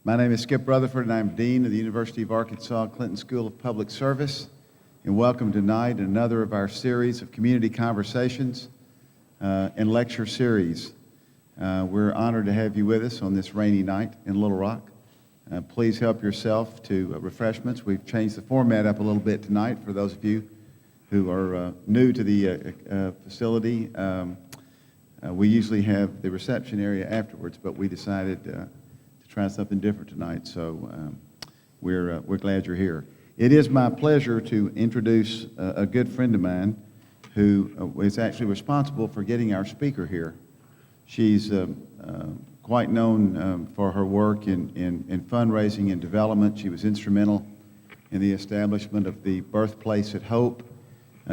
My name is Skip Rutherford, and I'm Dean of the University of Arkansas Clinton School of Public Service. And welcome tonight to another of our series of community conversations and lecture series. We're honored to have you with us on this rainy night in Little Rock. Please help yourself to refreshments. We've changed the format up a little bit tonight for those of you who are new to the facility. We usually have the reception area afterwards, but we decided to try something different tonight, so we're glad you're here. It is my pleasure to introduce a good friend of mine who is actually responsible for getting our speaker here. She's quite known for her work in fundraising and development. She was instrumental in the establishment of the Birthplace at Hope.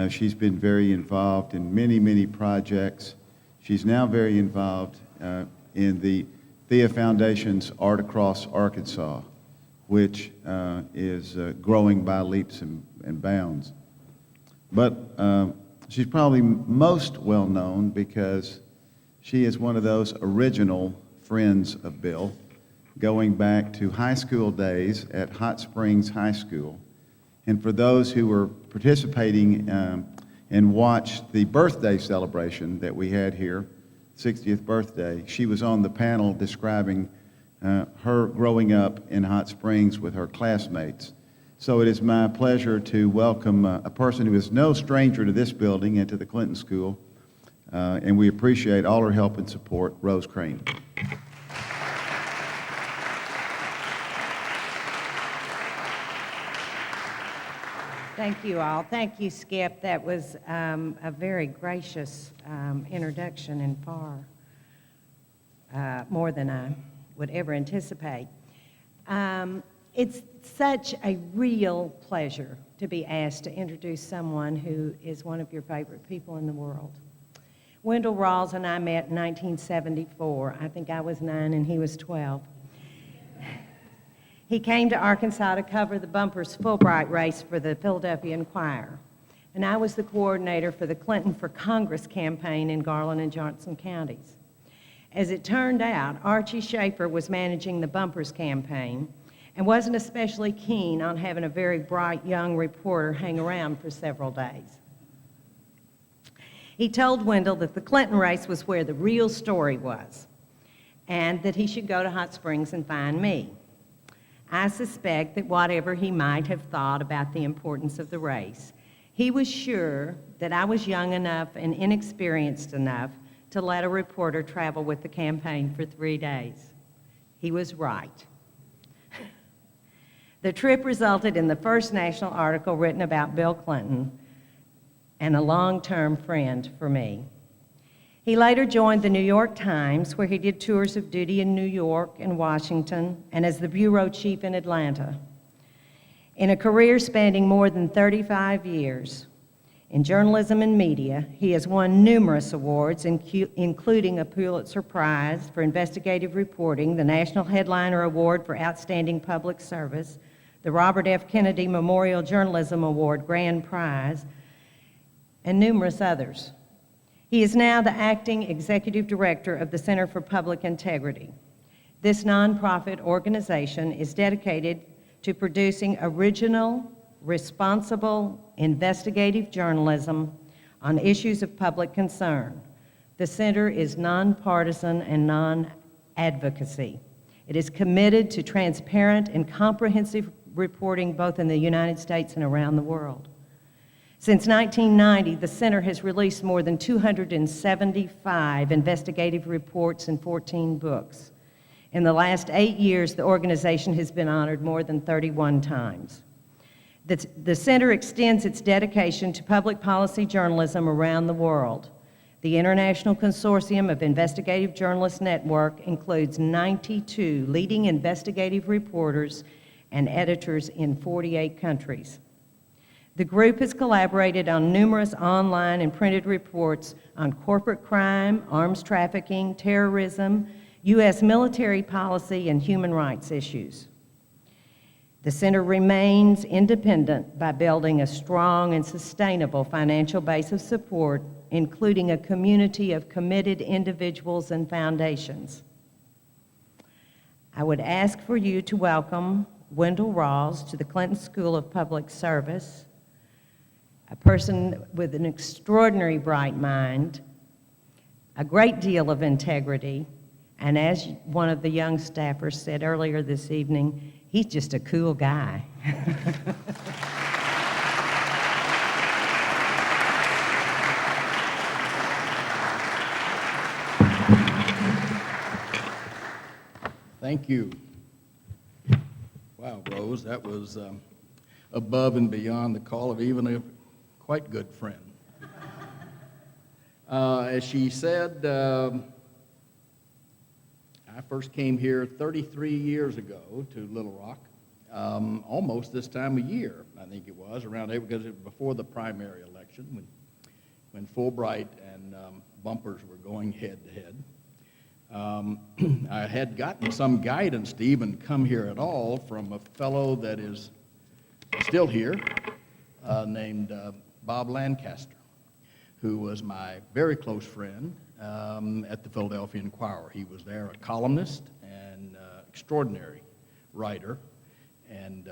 She's been very involved in many projects. She's now very involved in the Thea Foundation's Art Across Arkansas, which is growing by leaps and bounds. But she's probably most well known because she is one of those original friends of Bill, going back to high school days at Hot Springs High School. And for those who were participating and watched the birthday celebration that we had here, 60th birthday, she was on the panel describing her growing up in Hot Springs with her classmates. So it is my pleasure to welcome a person who is no stranger to this building and to the Clinton School, and we appreciate all her help and support, Rose Crane. Thank you all. Thank you, Skip. That was a very gracious introduction and far more than I would ever anticipate. It's such a real pleasure to be asked to introduce someone who is one of your favorite people in the world. Wendell Rawls and I met in 1974. I think I was 9 and he was 12. He came to Arkansas to cover the Bumpers Fulbright race for the Philadelphia Inquirer, and I was the coordinator for the Clinton for Congress campaign in Garland and Johnson counties. As it turned out, Archie Schaefer was managing the Bumpers campaign and wasn't especially keen on having a very bright young reporter hang around for several days. He told Wendell that the Clinton race was where the real story was, and that he should go to Hot Springs and find me. I suspect that whatever he might have thought about the importance of the race, he was sure that I was young enough and inexperienced enough to let a reporter travel with the campaign for 3 days. He was right. The trip resulted in the first national article written about Bill Clinton and a long-term friend for me. He later joined the New York Times, where he did tours of duty in New York and Washington, and as the bureau chief in Atlanta. In a career spanning more than 35 years in journalism and media, he has won numerous awards, including a Pulitzer Prize for investigative reporting, the National Headliner Award for Outstanding Public Service, the Robert F. Kennedy Memorial Journalism Award Grand Prize, and numerous others. He is now the acting executive director of the Center for Public Integrity. This nonprofit organization is dedicated to producing original, responsible, investigative journalism on issues of public concern. The center is nonpartisan and non-advocacy. It is committed to transparent and comprehensive reporting both in the United States and around the world. Since 1990, the center has released more than 275 investigative reports and 14 books. In the last 8 years, the organization has been honored more than 31 times. The center extends its dedication to public policy journalism around the world. The International Consortium of Investigative Journalists Network includes 92 leading investigative reporters and editors in 48 countries. The group has collaborated on numerous online and printed reports on corporate crime, arms trafficking, terrorism, U.S. military policy, and human rights issues. The center remains independent by building a strong and sustainable financial base of support, including a community of committed individuals and foundations. I would ask for you to welcome Wendell Rawls to the Clinton School of Public Service, a person with an extraordinary bright mind, a great deal of integrity, and as one of the young staffers said earlier this evening, he's just a cool guy. Thank you. Wow, Rose, that was above and beyond the call of even a quite good friend. As she said, I first came here 33 years ago to Little Rock, almost this time of year, I think it was, around April, because it was before the primary election, when Fulbright and Bumpers were going head-to-head. I had gotten some guidance to even come here at all from a fellow that is still here, named Bob Lancaster, who was my very close friend at the Philadelphia Inquirer. He was there, a columnist and extraordinary writer, and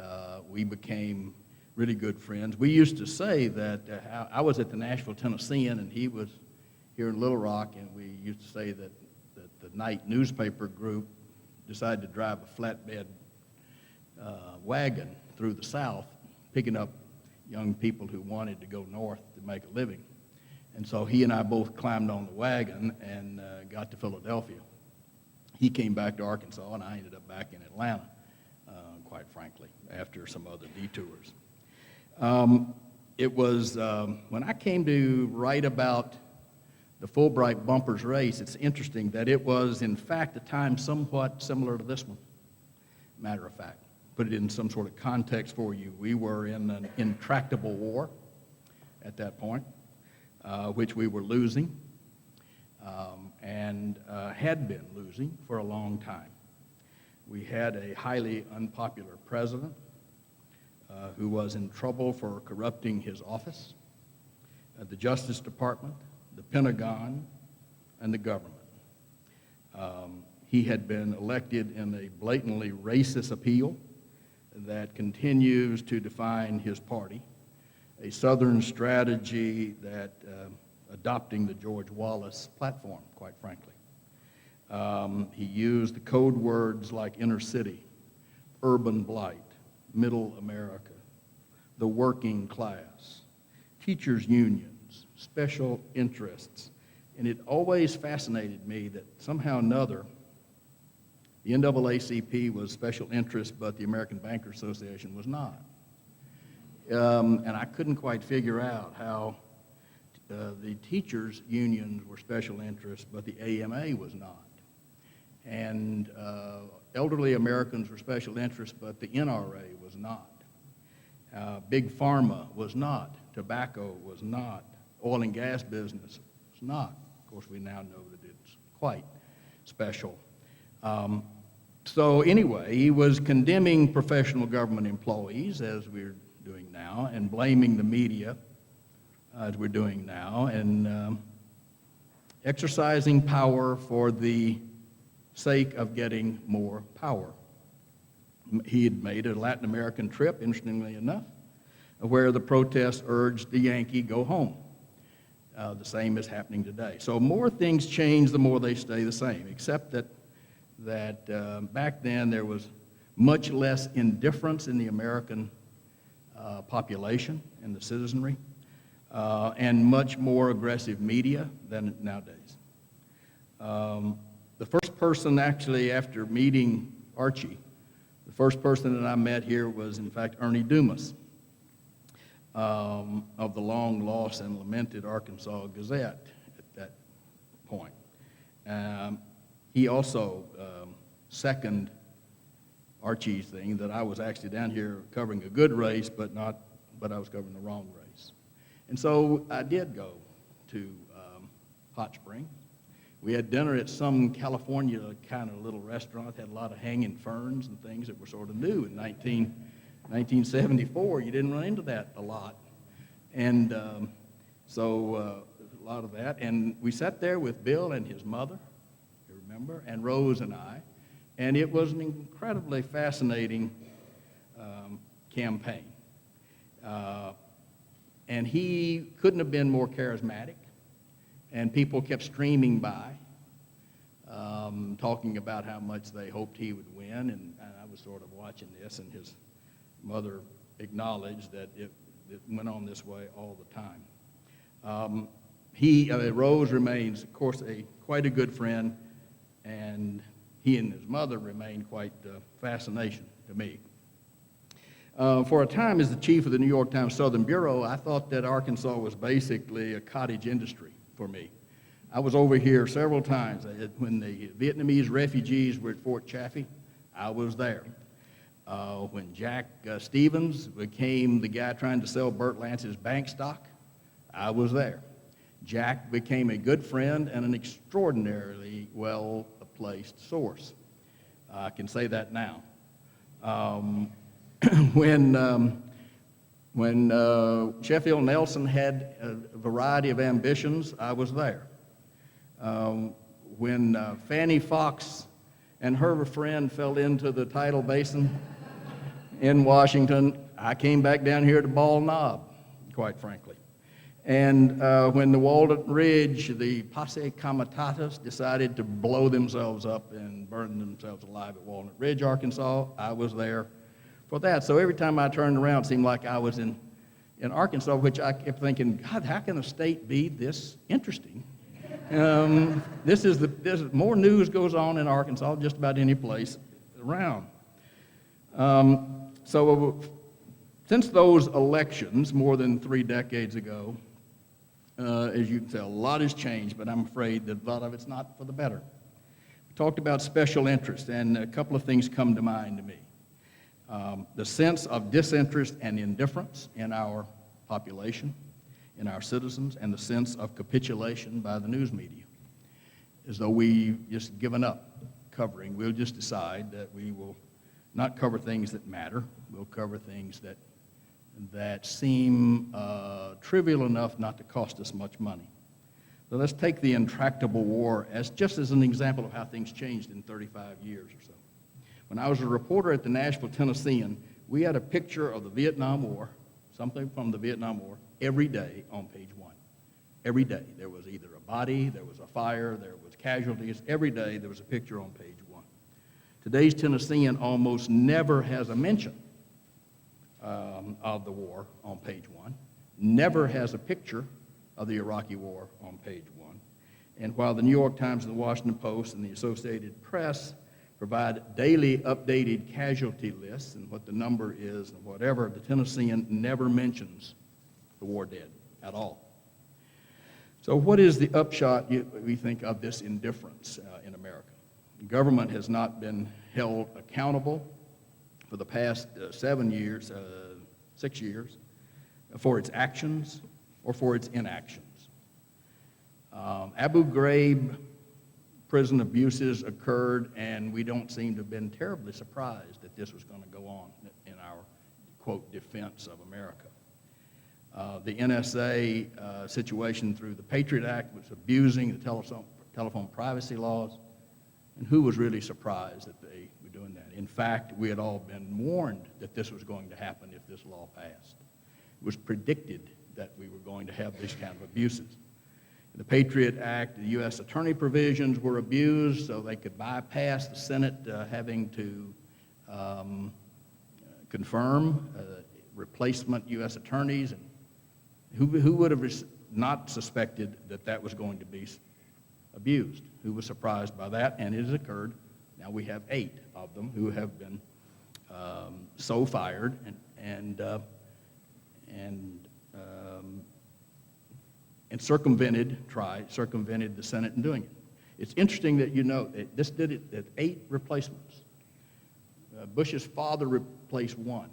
we became really good friends. We used to say that I was at the Nashville Tennessean and he was here in Little Rock, and we used to say that the night newspaper group decided to drive a flatbed wagon through the South, picking up young people who wanted to go north to make a living. And so he and I both climbed on the wagon and got to Philadelphia. He came back to Arkansas, and I ended up back in Atlanta, quite frankly, after some other detours. It was when I came to write about the Fulbright Bumpers race, it's interesting that it was, in fact, a time somewhat similar to this one, matter of fact. Put it in some sort of context for you. We were in an intractable war at that point, which we were losing, and had been losing for a long time. We had a highly unpopular president who was in trouble for corrupting his office, the Justice Department, the Pentagon, and the government. He had been elected in a blatantly racist appeal that continues to define his party, a Southern strategy that adopting the George Wallace platform, quite frankly. He used the code words like inner city, urban blight, middle America, the working class, teachers' unions, special interests. And it always fascinated me that somehow or another, the NAACP was special interest, but the American Bankers Association was not. And I couldn't quite figure out how the teachers' unions were special interest, but the AMA was not. And elderly Americans were special interest, but the NRA was not. Big Pharma was not. Tobacco was not. Oil and gas business was not. Of course, we now know that it's quite special. So anyway, he was condemning professional government employees, as we're doing now, and blaming the media, as we're doing now, and exercising power for the sake of getting more power. He had made a Latin American trip, interestingly enough, where the protests urged the Yankee go home. The same is happening today. So more things change, the more they stay the same, except that back then there was much less indifference in the American population and the citizenry, and much more aggressive media than nowadays. The first person, actually, after meeting Archie, the first person that I met here was, in fact, Ernie Dumas of the long-lost and lamented Arkansas Gazette at that point. He also seconded Archie's thing that I was actually down here covering a good race, but I was covering the wrong race. And so I did go to Hot Springs. We had dinner at some California kind of little restaurant, had a lot of hanging ferns and things that were sort of new in 1974. You didn't run into that a lot. And so a lot of that. And we sat there with Bill and his mother, you remember, and Rose and I, And it was an incredibly fascinating campaign. And he couldn't have been more charismatic. And people kept streaming by, talking about how much they hoped he would win. And I was sort of watching this, and his mother acknowledged that it went on this way all the time. Rose remains, of course, quite a good friend, and he and his mother remained quite a fascination to me. For a time as the chief of the New York Times Southern Bureau, I thought that Arkansas was basically a cottage industry for me. I was over here several times. When the Vietnamese refugees were at Fort Chaffee, I was there. When Jack Stevens became the guy trying to sell Burt Lance's bank stock, I was there. Jack became a good friend and an extraordinarily well-placed source. I can say that now. When Sheffield Nelson had a variety of ambitions, I was there. When Fannie Fox and her friend fell into the tidal basin in Washington, I came back down here to Bald Knob, quite frankly. And when the Walnut Ridge, the Posse Comitatus, decided to blow themselves up and burn themselves alive at Walnut Ridge, Arkansas, I was there for that. So every time I turned around, it seemed like I was in Arkansas, which I kept thinking, God, how can a state be this interesting? More news goes on in Arkansas, just about any place around. Since those elections more than 3 decades ago, as you can tell, a lot has changed, but I'm afraid that a lot of it's not for the better. We talked about special interest, and a couple of things come to mind to me. The sense of disinterest and indifference in our population, in our citizens, and the sense of capitulation by the news media, as though we've just given up covering. We'll just decide that we will not cover things that matter. We'll cover things that seem trivial enough not to cost us much money. So let's take the intractable war just as an example of how things changed in 35 years or so. When I was a reporter at the Nashville Tennessean, we had a picture of the Vietnam War, something from the Vietnam War, every day on page 1. Every day. There was either a body, there was a fire, there was casualties. Every day there was a picture on page 1. Today's Tennessean almost never has a mention of the war on page 1, never has a picture of the Iraqi war on page 1. And while the New York Times and the Washington Post and the Associated Press provide daily updated casualty lists and what the number is and whatever, the Tennessean never mentions the war dead at all. So what is the upshot, we think, of this indifference in America? The government has not been held accountable for the past 6 years, for its actions or for its inactions. Abu Ghraib prison abuses occurred, and we don't seem to have been terribly surprised that this was going to go on in our, quote, defense of America. The NSA situation through the Patriot Act was abusing the telephone privacy laws, and who was really surprised that they were doing that? In fact, we had all been warned that this was going to happen if this law passed. It was predicted that we were going to have these kind of abuses. The Patriot Act, the U.S. attorney provisions were abused so they could bypass the Senate having to confirm replacement U.S. attorneys. And who would have not suspected that that was going to be abused? Who was surprised by that? And it has occurred. Now we have 8 of them who have been so fired and circumvented the Senate in doing it. It's interesting that you know this did it at 8 replacements. Bush's father replaced 1.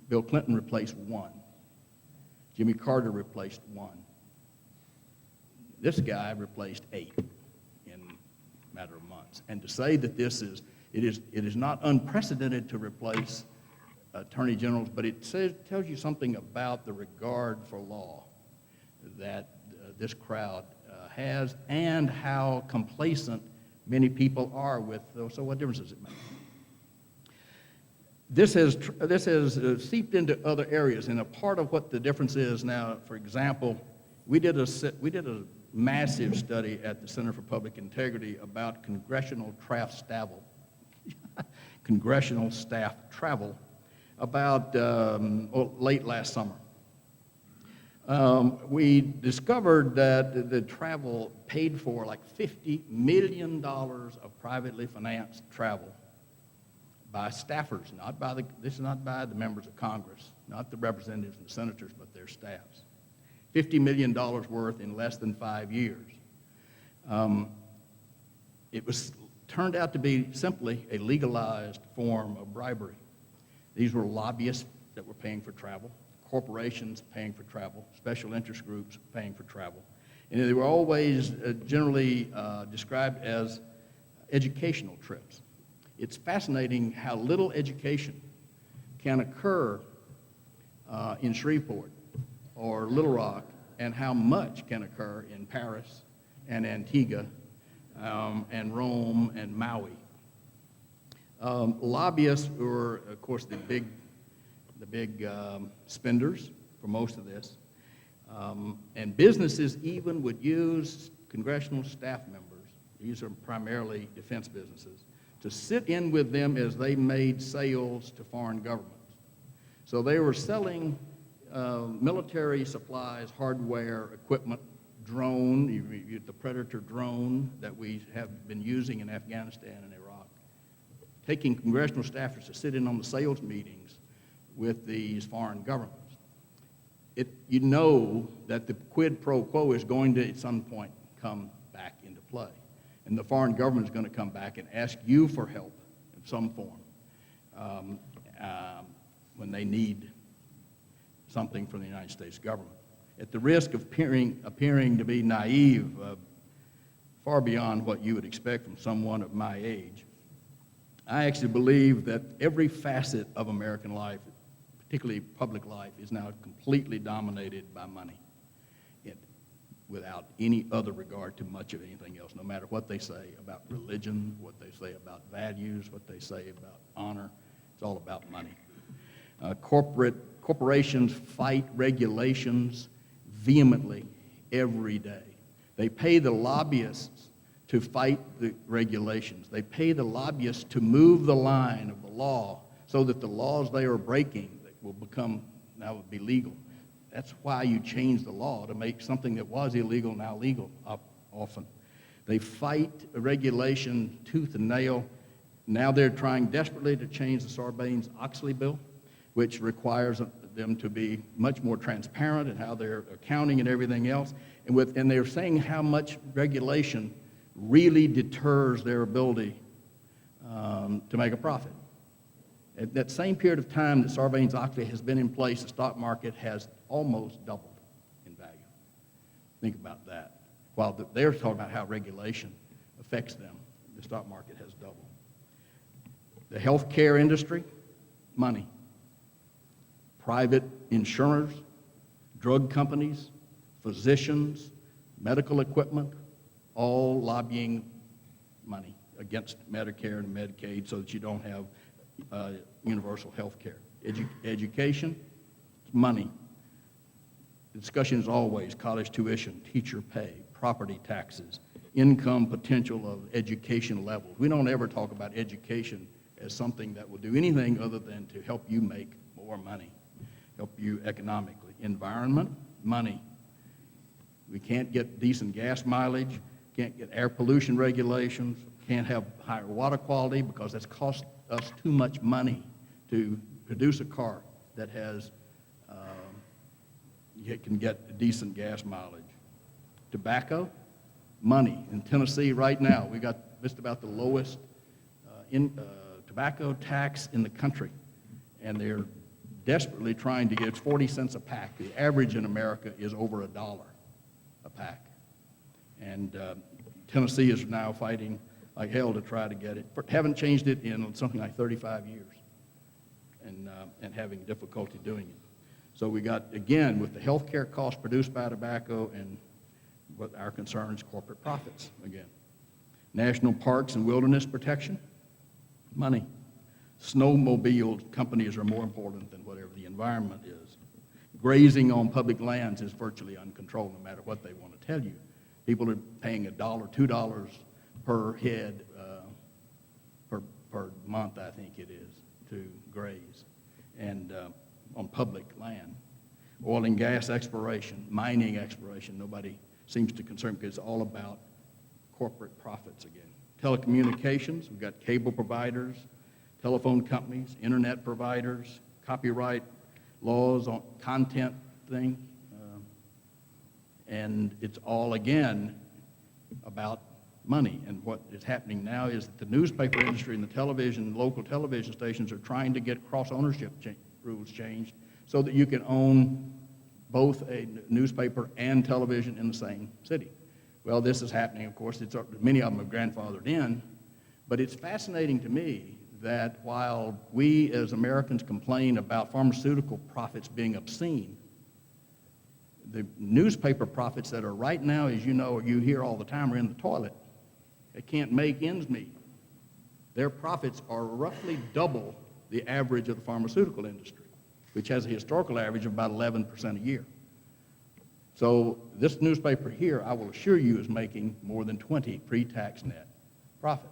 Bill Clinton replaced 1. Jimmy Carter replaced 1. This guy replaced 8 in a matter of months. And to say that it is not unprecedented to replace attorney generals, but it tells you something about the regard for law that this crowd has, and how complacent Many people are with, so what difference does it make? This has seeped into other areas, and a part of what the difference is now, for example, we did a massive study at the Center for Public Integrity about congressional staff travel about late last summer. We discovered that the travel paid for like $50 million of privately financed travel by staffers, this is not by the members of Congress, not the representatives and the senators, but their staffs. $50 million worth in less than 5 years. It turned out to be simply a legalized form of bribery. These were lobbyists that were paying for travel, corporations paying for travel, special interest groups paying for travel. And they were always generally described as educational trips. It's fascinating how little education can occur in Shreveport or Little Rock, and how much can occur in Paris and Antigua and Rome and Maui. Lobbyists were, of course, the big spenders for most of this. And businesses even would use congressional staff members, these are primarily defense businesses, to sit in with them as they made sales to foreign governments. So they were selling military supplies, hardware, equipment, drone, the Predator drone that we have been using in Afghanistan and Iraq, taking congressional staffers to sit in on the sales meetings with these foreign governments. You know that the quid pro quo is going to, at some point, come back into play. And the foreign government is going to come back and ask you for help in some form when they need something from the United States government. At the risk of appearing to be naive, far beyond what you would expect from someone of my age, I actually believe that every facet of American life, particularly public life, is now completely dominated by money, without any other regard to much of anything else, no matter what they say about religion, what they say about values, what they say about honor. It's all about money. Corporations fight regulations vehemently every day. They pay the lobbyists to fight the regulations. They pay the lobbyists to move the line of the law so that the laws they are breaking will be legal. That's why you change the law, to make something that was illegal now legal often. They fight regulation tooth and nail. Now they're trying desperately to change the Sarbanes-Oxley bill, which requires them to be much more transparent in how they're accounting and everything else. And they're saying how much regulation really deters their ability to make a profit. At that same period of time that Sarbanes-Oxley has been in place, the stock market has almost doubled in value. Think about that. While they're talking about how regulation affects them, the stock market has doubled. The healthcare industry, money. Private insurers, drug companies, physicians, medical equipment, all lobbying money against Medicare and Medicaid so that you don't have universal health care. Education, money. The discussion is always college tuition, teacher pay, property taxes, income potential of education levels. We don't ever talk about education as something that will do anything other than to help you make more money, help you economically. Environment, money. We can't get decent gas mileage, can't get air pollution regulations, can't have higher water quality because that's cost us too much money to produce a car that has, you can get decent gas mileage. Tobacco, money. In Tennessee right now, we got just about the lowest tobacco tax in the country, and they're desperately trying to get 40 cents a pack. The average in America is over $1 a pack. And Tennessee is now fighting like hell to try to get it. Haven't changed it in something like 35 years and having difficulty doing it. So we got, again, with the health care costs produced by tobacco and what our concern is corporate profits again. National parks and wilderness protection, money. Snowmobile companies are more important than whatever the environment is. Grazing on public lands is virtually uncontrolled, no matter what they want to tell you. People are paying $1, $2 per head per month, I think it is, to graze, and on public land. Oil and gas exploration, mining exploration, nobody seems to concern because it's all about corporate profits again. Telecommunications, we've got cable providers, telephone companies, internet providers, copyright laws on content thing, and it's all again about money. And what is happening now is that the newspaper industry and the television, local television stations are trying to get cross-ownership rules changed so that you can own both a newspaper and television in the same city. Well, this is happening, of course. Many of them are grandfathered in, but it's fascinating to me that while we as Americans complain about pharmaceutical profits being obscene, the newspaper profits that are right now, as you know, you hear all the time, are in the toilet. They can't make ends meet. Their profits are roughly double the average of the pharmaceutical industry, which has a historical average of about 11% a year. So this newspaper here, I will assure you, is making more than 20 pre-tax net profit.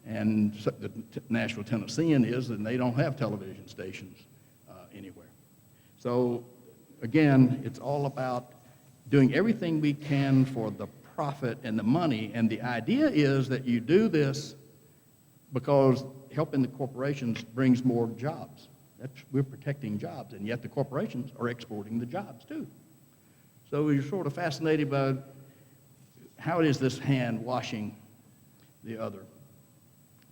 And so the Nashville Tennessean is, and they don't have television stations anywhere. So again, it's all about doing everything we can for the profit and the money, and the idea is that you do this because helping the corporations brings more jobs. We're protecting jobs, and yet the corporations are exporting the jobs too. So you're sort of fascinated by how is this hand washing the other.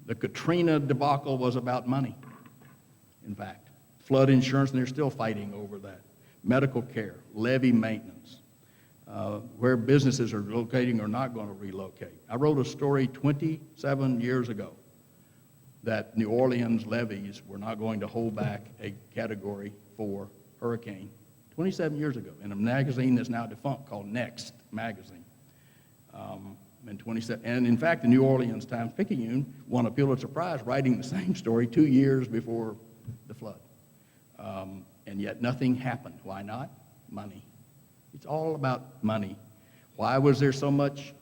The Katrina debacle was about money, in fact. Flood insurance, and they're still fighting over that. Medical care, levee maintenance, where businesses are locating or not going to relocate. I wrote a story 27 years ago that New Orleans levees were not going to hold back a Category 4 hurricane 27 years ago in a magazine that's now defunct called Next Magazine. And in fact, the New Orleans Times-Picayune won a Pulitzer Prize writing the same story 2 years before the flood. And yet nothing happened. Why not? Money. It's all about money. Why was there so much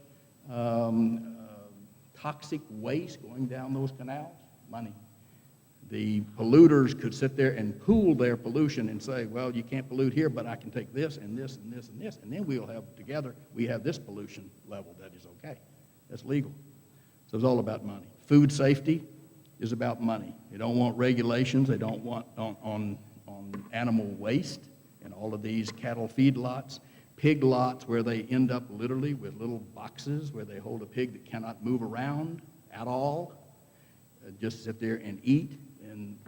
toxic waste going down those canals? Money. The polluters could sit there and pool their pollution and say, well, you can't pollute here, but I can take this and this and this and this, and then we'll have together, we have this pollution level that is okay. That's legal. So it's all about money. Food safety is about money. They don't want regulations. They don't want on animal waste and all of these cattle feed lots, pig lots where they end up literally with little boxes where they hold a pig that cannot move around at all, just sit there and eat, and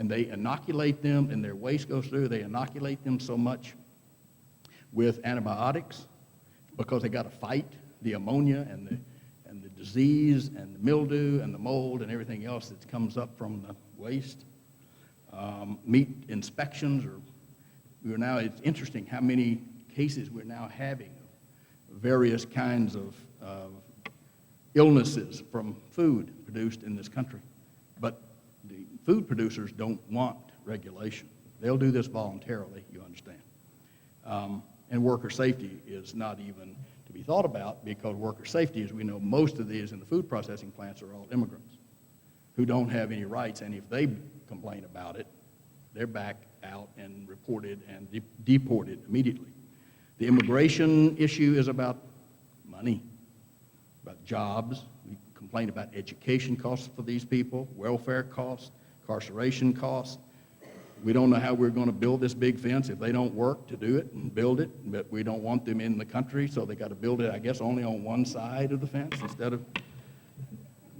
they inoculate them, and their waste goes through. They inoculate them so much with antibiotics because they got to fight the ammonia and the disease and the mildew and the mold and everything else that comes up from the waste. Meat inspections it's interesting how many cases we're now having of various kinds of illnesses from food produced in this country. But the food producers don't want regulation. They'll do this voluntarily, you understand. And worker safety is not even to be thought about because worker safety, as we know, most of these in the food processing plants are all immigrants who don't have any rights, and if they complain about it, they're back out and reported and deported immediately. The immigration issue is about money, about jobs. We complain about education costs for these people, welfare costs, incarceration costs. We don't know how we're going to build this big fence if they don't work to do it and build it, but we don't want them in the country, so they got to build it, I guess, only on one side of the fence instead of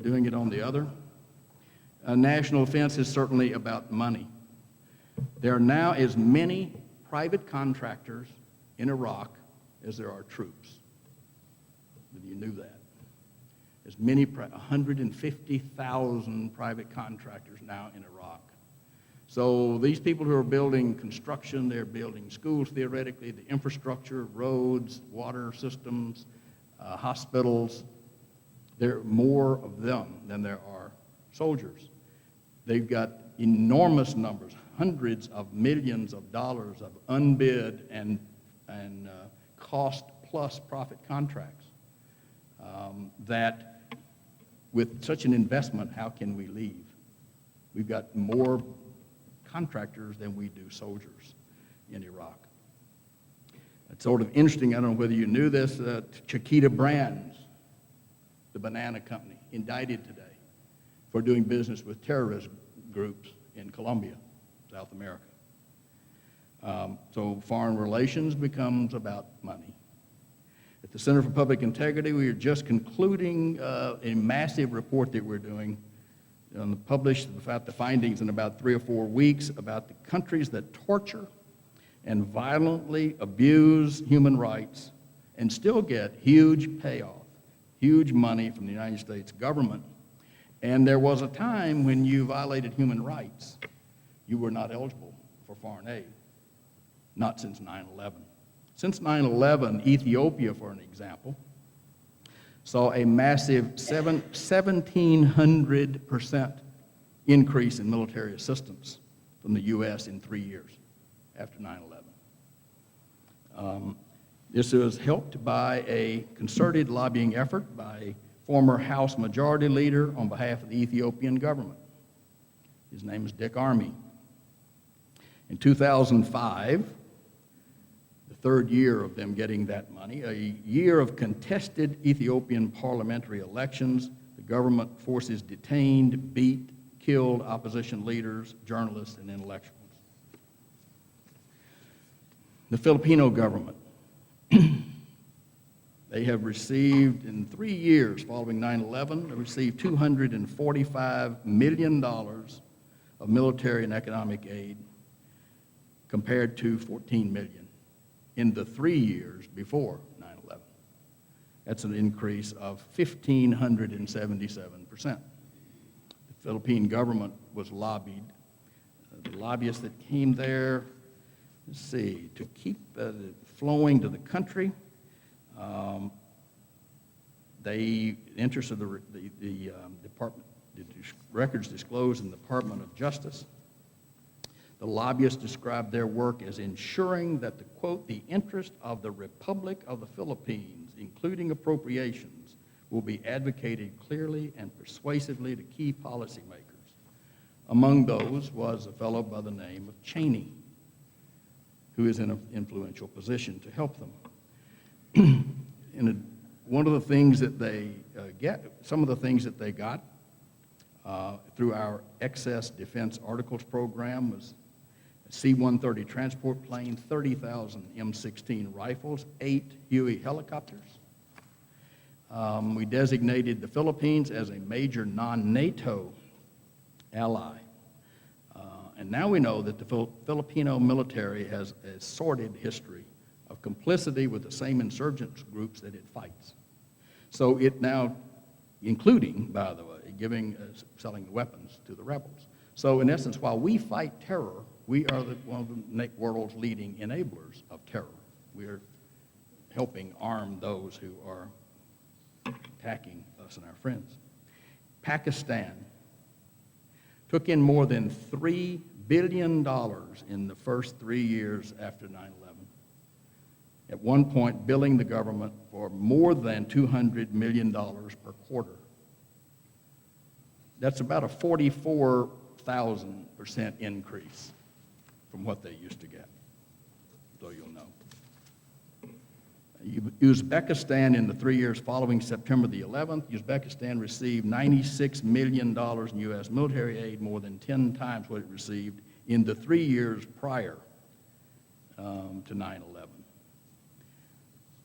doing it on the other. A national fence is certainly about money. There are now as many private contractors in Iraq as there are troops. You knew that. There's 150,000 private contractors now in Iraq. So these people who are building construction, they're building schools theoretically, the infrastructure, roads, water systems, hospitals. There are more of them than there are soldiers. They've got enormous numbers, hundreds of millions of dollars of unbid and cost-plus profit contracts that with such an investment, how can we leave? We've got more contractors than we do soldiers in Iraq. It's sort of interesting, I don't know whether you knew this, Chiquita Brands, the banana company, indicted today for doing business with terrorist groups in Colombia, South America. So foreign relations becomes about money. At the Center for Public Integrity, we are just concluding a massive report that we're doing, published about the findings in about 3 or 4 weeks about the countries that torture and violently abuse human rights and still get huge payoff, huge money from the United States government. And there was a time when you violated human rights, you were not eligible for foreign aid. Not since 9/11. Since 9/11, Ethiopia, for an example, saw a massive 1,700% increase in military assistance from the U.S. in 3 years after 9/11. This was helped by a concerted lobbying effort by a former House Majority Leader on behalf of the Ethiopian government. His name is Dick Armey. In 2005, the third year of them getting that money, a year of contested Ethiopian parliamentary elections, the government forces detained, beat, killed opposition leaders, journalists, and intellectuals. The Filipino government, they have received, in 3 years following 9/11, they received $245 million of military and economic aid compared to $14 million in the 3 years before 9/11. That's an increase of 1,577%. The Philippine government was lobbied. The lobbyists that came there, let's see, to keep flowing to the country, the interest of the department, the records disclosed in the Department of Justice. The lobbyists described their work as ensuring that the, quote, the interest of the Republic of the Philippines, including appropriations, will be advocated clearly and persuasively to key policymakers. Among those was a fellow by the name of Cheney, who is in an influential position to help them. One of the things that they some of the things that they got through our Excess Defense Articles program was a C-130 transport plane, 30,000 M16 rifles, 8 Huey helicopters. We designated the Philippines as a major non-NATO ally. And now we know that the Filipino military has a sordid history of complicity with the same insurgent groups that it fights. So it now, including, by the way, selling weapons to the rebels. So in essence, while we fight terror, we are one of the world's leading enablers of terror. We are helping arm those who are attacking us and our friends. Pakistan took in more than $3 billion in the first 3 years after 9/11. At one point, billing the government for more than $200 million per quarter. That's about a 44,000% increase from what they used to get, so you'll know. Uzbekistan, in the 3 years following September the 11th, Uzbekistan received $96 million in U.S. military aid, more than 10 times what it received in the 3 years prior to 9/11.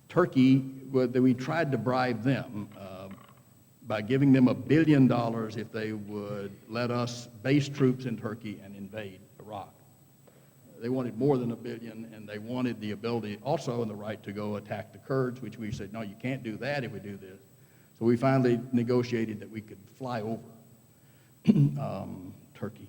Turkey, we tried to bribe them by giving them $1 billion if they would let us base troops in Turkey and invade Iraq. They wanted more than $1 billion, and they wanted the ability also and the right to go attack the Kurds, which we said, no, you can't do that if we do this. So we finally negotiated that we could fly over Turkey.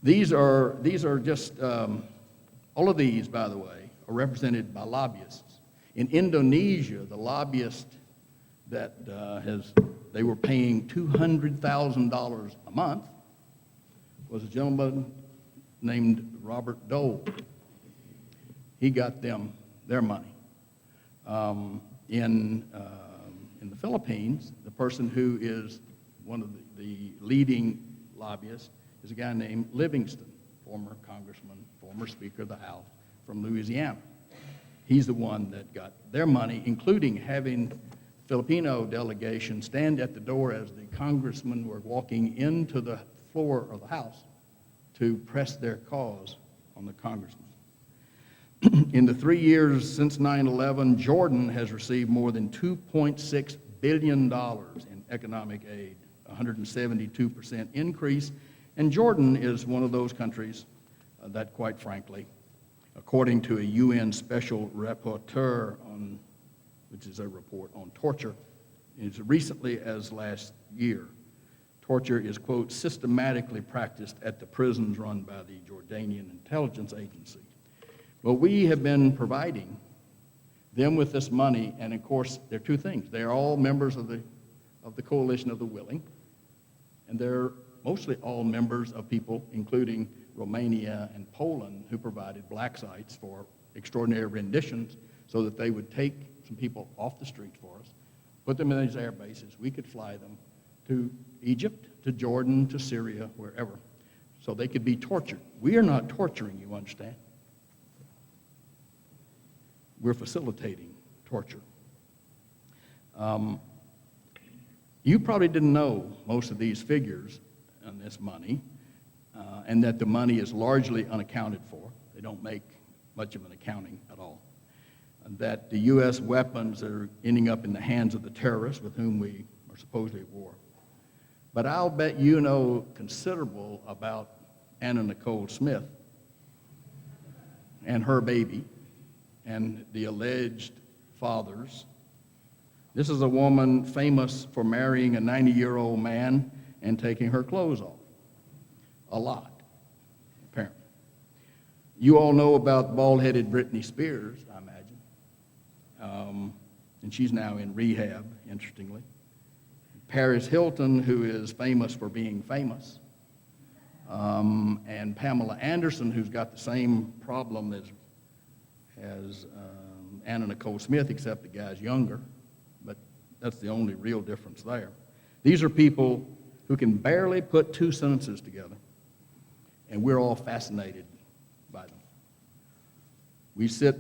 These are just, all of these, by the way, are represented by lobbyists. In Indonesia, the lobbyist that they were paying $200,000 a month was a gentleman named Robert Dole. He got them their money. In the Philippines, the person who is one of the leading lobbyists is a guy named Livingston, former congressman, former Speaker of the House from Louisiana. He's the one that got their money, including having Filipino delegation stand at the door as the congressmen were walking into the floor of the House to press their cause on the congressman. In the 3 years since 9/11, Jordan has received more than $2.6 billion in economic aid, a 172% increase. And Jordan is one of those countries that, quite frankly, according to a UN special rapporteur which is a report on torture, as recently as last year, torture is, quote, systematically practiced at the prisons run by the Jordanian intelligence agency. Well, we have been providing them with this money, and of course, there are two things. They are all members of the Coalition of the Willing, and they're mostly all members of people, including Romania and Poland, who provided black sites for extraordinary renditions so that they would take some people off the streets for us, put them in these air bases. We could fly them to Egypt, to Jordan, to Syria, wherever, so they could be tortured. We are not torturing, you understand? We're facilitating torture. You probably didn't know most of these figures on this money, and that the money is largely unaccounted for. They don't make much of an accounting at all. And that the U.S. weapons are ending up in the hands of the terrorists with whom we are supposedly at war. But I'll bet you know considerable about Anna Nicole Smith and her baby and the alleged fathers. This is a woman famous for marrying a 90-year-old man and taking her clothes off. A lot, apparently. You all know about bald-headed Britney Spears, I imagine. And she's now in rehab, interestingly. Paris Hilton, who is famous for being famous. And Pamela Anderson, who's got the same problem as Anna Nicole Smith, except the guy's younger. But that's the only real difference there. These are people who can barely put two sentences together, and we're all fascinated by them. We sit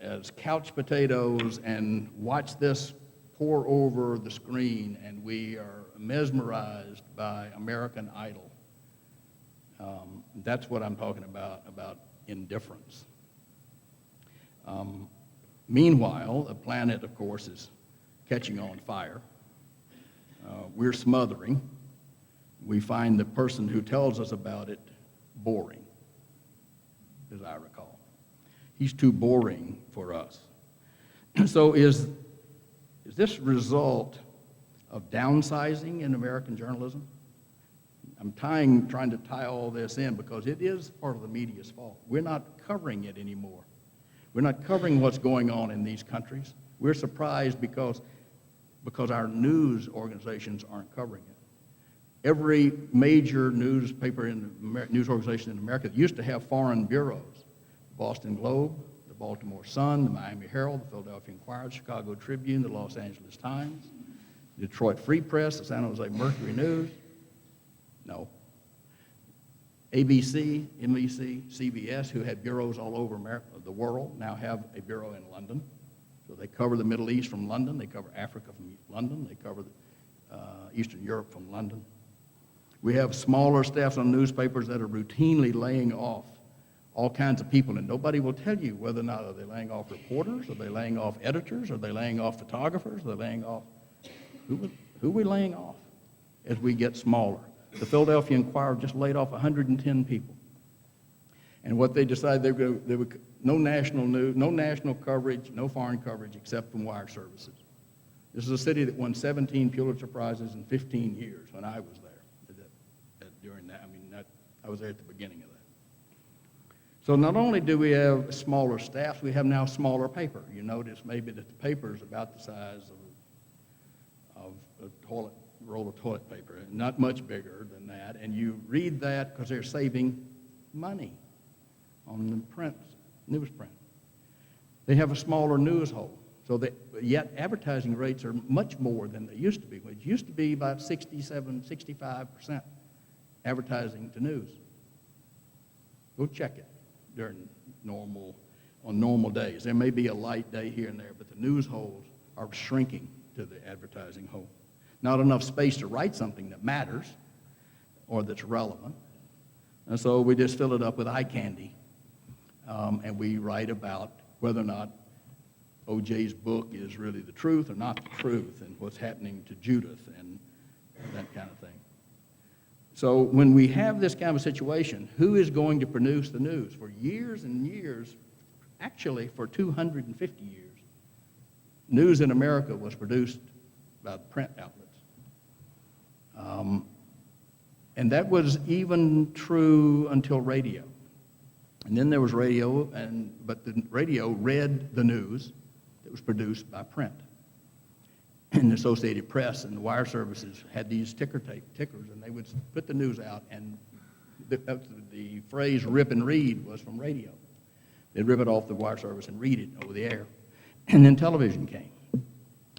as couch potatoes and watch this pour over the screen, and we are mesmerized by American Idol. That's what I'm talking about indifference. Meanwhile, the planet, of course, is catching on fire. We're smothering. We find the person who tells us about it boring, as I recall. He's too boring for us. So is this result of downsizing in American journalism? I'm trying to tie all this in because it is part of the media's fault. We're not covering it anymore. We're not covering what's going on in these countries. We're surprised because our news organizations aren't covering it. Every major newspaper news organization in America used to have foreign bureaus. The Boston Globe, the Baltimore Sun, the Miami Herald, the Philadelphia Inquirer, the Chicago Tribune, the Los Angeles Times, the Detroit Free Press, the San Jose Mercury News. No. ABC, NBC, CBS, who had bureaus all over the world, now have a bureau in London. So they cover the Middle East from London. They cover Africa from London. They cover Eastern Europe from London. We have smaller staffs on newspapers that are routinely laying off all kinds of people, and nobody will tell you whether or not are they laying off reporters, are they laying off editors, are they laying off photographers, are they laying off, who are we laying off as we get smaller? The Philadelphia Inquirer just laid off 110 people. And what they decided, they would no national news, no national coverage, no foreign coverage except from wire services. This is a city that won 17 Pulitzer Prizes in 15 years when I was there. During that, I was there at the beginning of that. So not only do we have smaller staffs, we have now smaller paper. You notice maybe that the paper is about the size of a toilet, roll of toilet paper, not much bigger than that. And you read that because they're saving money on the print, newsprint. They have a smaller news hole. So that, yet advertising rates are much more than they used to be. It used to be about 67, 65% advertising to news. Go check it during on normal days. There may be a light day here and there, but the news holes are shrinking to the advertising hole. Not enough space to write something that matters or that's relevant. And so we just fill it up with eye candy. And we write about whether or not O.J.'s book is really the truth or not the truth, and what's happening to Judith and that kind of thing. So when we have this kind of a situation, who is going to produce the news? For years and years, actually for 250 years, news in America was produced by the print outlets. And that was even true until radio. And then there was radio, but the radio read the news that was produced by print. And the Associated Press and the wire services had these tickers, and they would put the news out, and the phrase rip and read was from radio. They'd rip it off the wire service and read it over the air. And then television came.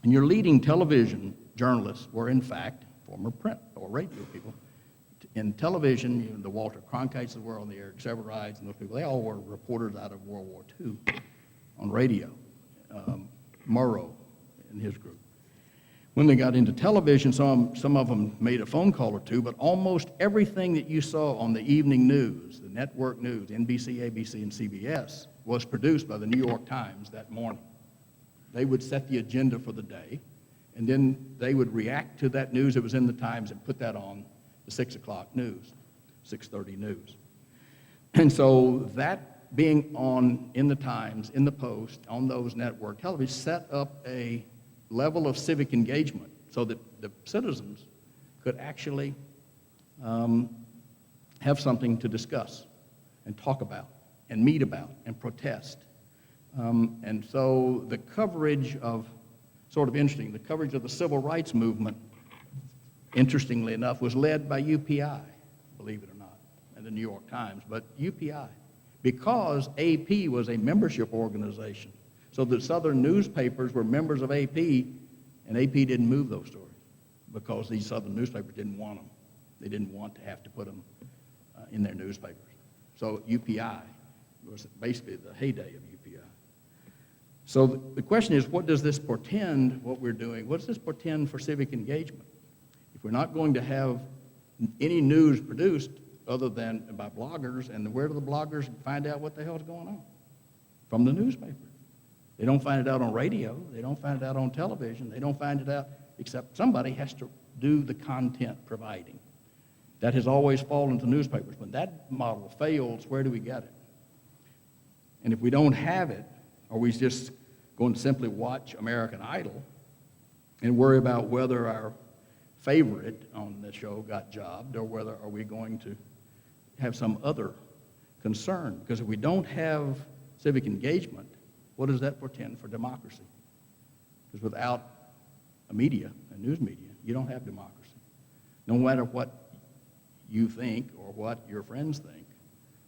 And your leading television journalists were, in fact, former print or radio people. In television, the Walter Cronkites of the world, the Eric Severides, and those people, they all were reporters out of World War II on radio. Murrow and his group. When they got into television, some of them made a phone call or two, but almost everything that you saw on the evening news, the network news, NBC, ABC, and CBS, was produced by the New York Times that morning. They would set the agenda for the day, and then they would react to that news that was in the Times and put that on the 6 o'clock news, 6:30 news. And so that being on in the Times, in the Post, on those network television, set up a level of civic engagement so that the citizens could actually have something to discuss and talk about and meet about and protest. And so the coverage of, sort of interesting, the coverage of the civil rights movement, interestingly enough, was led by UPI, believe it or not, and the New York Times, but UPI, because AP was a membership organization. So the Southern newspapers were members of AP, and AP didn't move those stories because these Southern newspapers didn't want them. They didn't want to have to put them in their newspapers. So UPI was basically the heyday of UPI. So the question is, what does this portend, what we're doing? What does this portend for civic engagement? If we're not going to have any news produced other than by bloggers, and where do the bloggers find out what the hell is going on? From the newspaper. They don't find it out on radio. They don't find it out on television. They don't find it out, except somebody has to do the content providing. That has always fallen to newspapers. When that model fails, where do we get it? And if we don't have it, are we just going to simply watch American Idol and worry about whether our favorite on the show got jobbed, or whether are we going to have some other concern? Because if we don't have civic engagement, what does that portend for democracy? Because without a media, a news media, you don't have democracy. No matter what you think or what your friends think,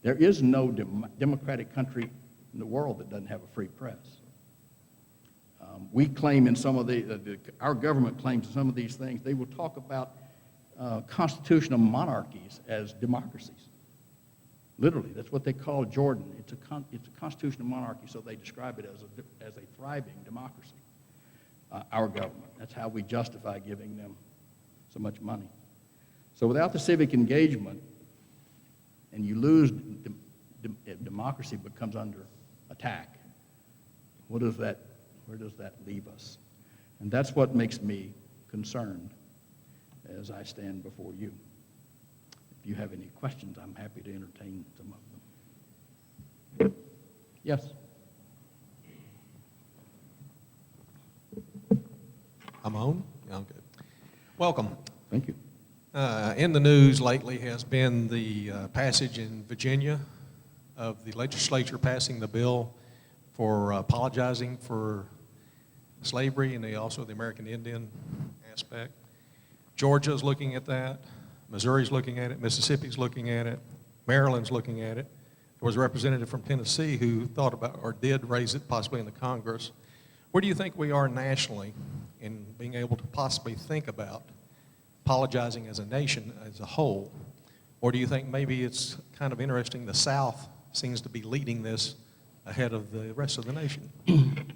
there is no democratic country in the world that doesn't have a free press. We claim in some of our government claims in some of these things, they will talk about constitutional monarchies as democracies. Literally, that's what they call Jordan. It's a constitutional monarchy, so they describe it as a thriving democracy. Our government. That's how we justify giving them so much money. So without the civic engagement, and you lose, democracy becomes under attack. Where does that leave us? And that's what makes me concerned as I stand before you. If you have any questions, I'm happy to entertain some of them. Yes? I'm on? I'm good. Welcome. Thank you. In the news lately has been the passage in Virginia of the legislature passing the bill for apologizing for slavery and also the American Indian aspect. Georgia's looking at that. Missouri's looking at it. Mississippi's looking at it. Maryland's looking at it. There was a representative from Tennessee who thought about or did raise it possibly in the Congress. Where do you think we are nationally in being able to possibly think about apologizing as a nation as a whole? Or do you think maybe it's kind of interesting the South seems to be leading this ahead of the rest of the nation?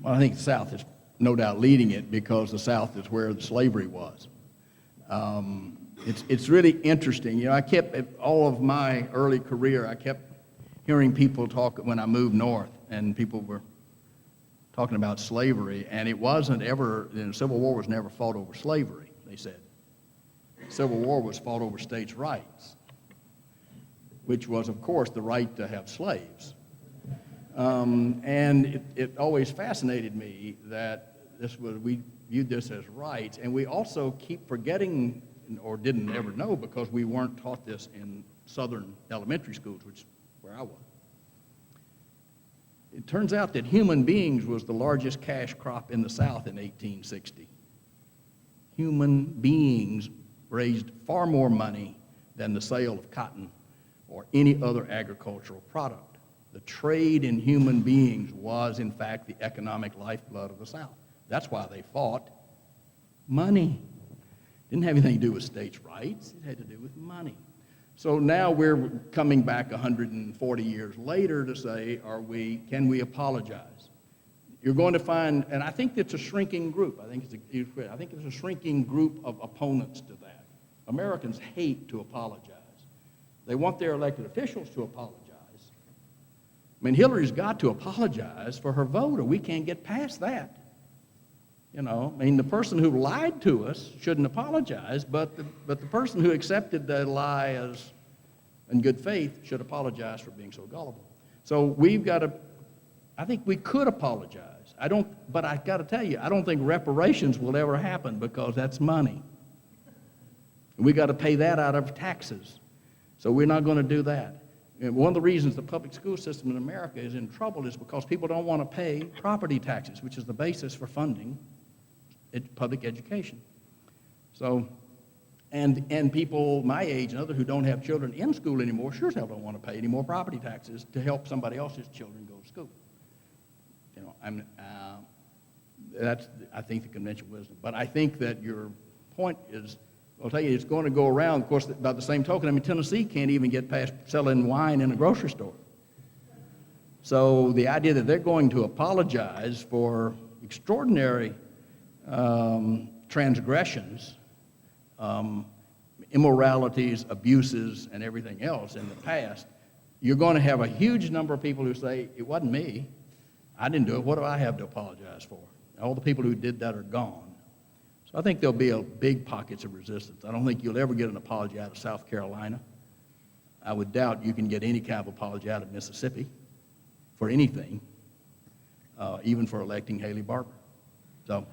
Well, I think the South is no doubt leading it because the South is where the slavery was. It's really interesting. You know, I kept, all of my early career, I kept hearing people talk when I moved north, and people were talking about slavery, and it wasn't ever, the Civil War was never fought over slavery, they said. The Civil War was fought over states' rights, which was, of course, the right to have slaves. And it always fascinated me that we viewed this as rights, and we also keep forgetting, or didn't ever know because we weren't taught this in Southern elementary schools, which is where I was. It turns out that human beings was the largest cash crop in the South in 1860. Human beings raised far more money than the sale of cotton or any other agricultural product. The trade in human beings was, in fact, the economic lifeblood of the South. That's why they fought. Money. Didn't have anything to do with states' rights. It had to do with money. So now we're coming back 140 years later to say, can we apologize? You're going to find, and I think it's a shrinking group. I think it's a shrinking group of opponents to that. Americans hate to apologize. They want their elected officials to apologize. I mean, Hillary's got to apologize for her vote, or we can't get past that. You know, I mean, the person who lied to us shouldn't apologize, but the person who accepted the lie as in good faith should apologize for being so gullible. So we've got to, I think we could apologize. But I got to tell you, I don't think reparations will ever happen because that's money. And we got to pay that out of taxes. So we're not going to do that. And one of the reasons the public school system in America is in trouble is because people don't want to pay property taxes, which is the basis for funding public education. So, and people my age and others who don't have children in school anymore sure as hell don't want to pay any more property taxes to help somebody else's children go to school. You know, that's, I think, the conventional wisdom. But I think that your point is, I'll tell you, it's going to go around. Of course, by the same token, I mean, Tennessee can't even get past selling wine in a grocery store. So the idea that they're going to apologize for extraordinary transgressions, immoralities, abuses, and everything else in the past, you're going to have a huge number of people who say, it wasn't me. I didn't do it. What do I have to apologize for? All the people who did that are gone. So I think there'll be a big pockets of resistance. I don't think you'll ever get an apology out of South Carolina. I would doubt you can get any kind of apology out of Mississippi for anything, even for electing Haley Barbour. So.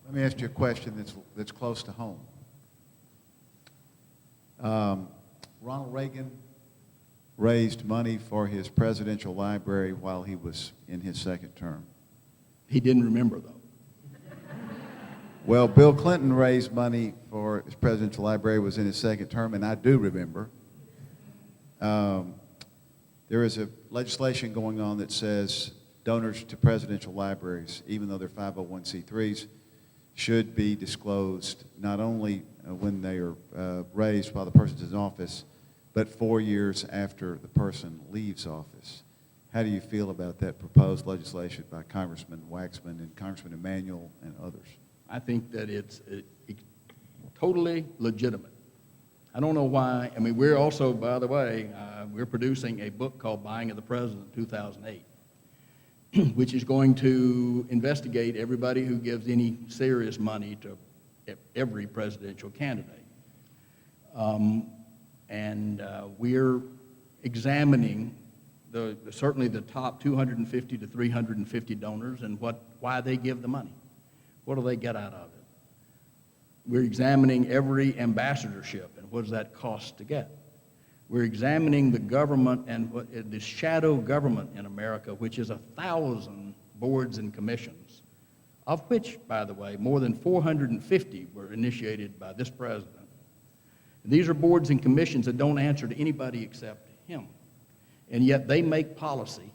Let me ask you a question that's close to home. Ronald Reagan raised money for his presidential library while he was in his second term. He didn't remember, though. Well, Bill Clinton raised money for his presidential library, was in his second term, and I do remember. There is a legislation going on that says donors to presidential libraries, even though they're 501c3s, should be disclosed not only when they are raised while the person's in office, but 4 years after the person leaves office. How do you feel about that proposed legislation by Congressman Waxman and Congressman Emanuel and others? I think that it's totally legitimate. I don't know why. I mean, we're also, by the way, we're producing a book called Buying of the President 2008. Which is going to investigate everybody who gives any serious money to every presidential candidate. We're examining certainly the top 250 to 350 donors and why they give the money. What do they get out of it? We're examining every ambassadorship and what does that cost to get. We're examining the government and the shadow government in America, which is 1,000 boards and commissions, of which, by the way, more than 450 were initiated by this president. These are boards and commissions that don't answer to anybody except him. And yet they make policy